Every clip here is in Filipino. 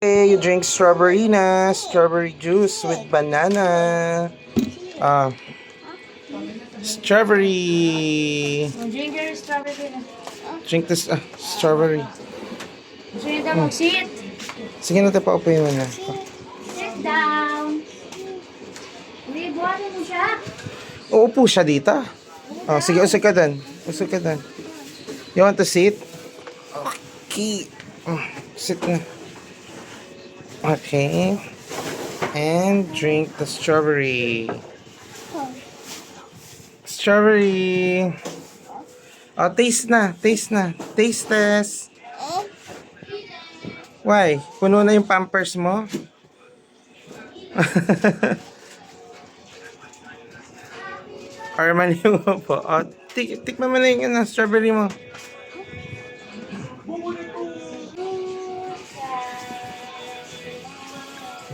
Okay, you drink strawberry na. Strawberry juice with banana. Strawberry. Drink your strawberry na. Drink this strawberry. Gusto niyo daw mag-sit? Sige na, paupuin mo na. Sit down. Hindi, buhatin mo siya. Uupo siya dito. Oh, sige, usog ka dun. Usog ka dun. You want to sit? Okay. Sit na. Okay. And drink the strawberry. Strawberry. Oh, taste na. Taste na. Taste test. Why? Puno na yung pampers mo? Or mali mo po. Oh, tikman mo na yung strawberry mo.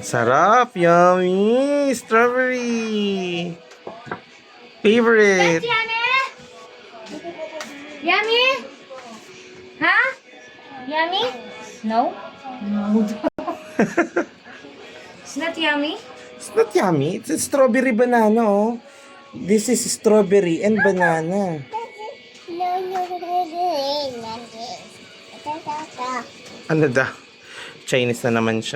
Sarap! Yummy! Strawberry! Favorite! Yummy? Yummy? Ha? Yummy? No? No. It's not yummy? It's not yummy. It's a strawberry banana, oh. This is strawberry and banana. Ano daw? Chinese na naman siya.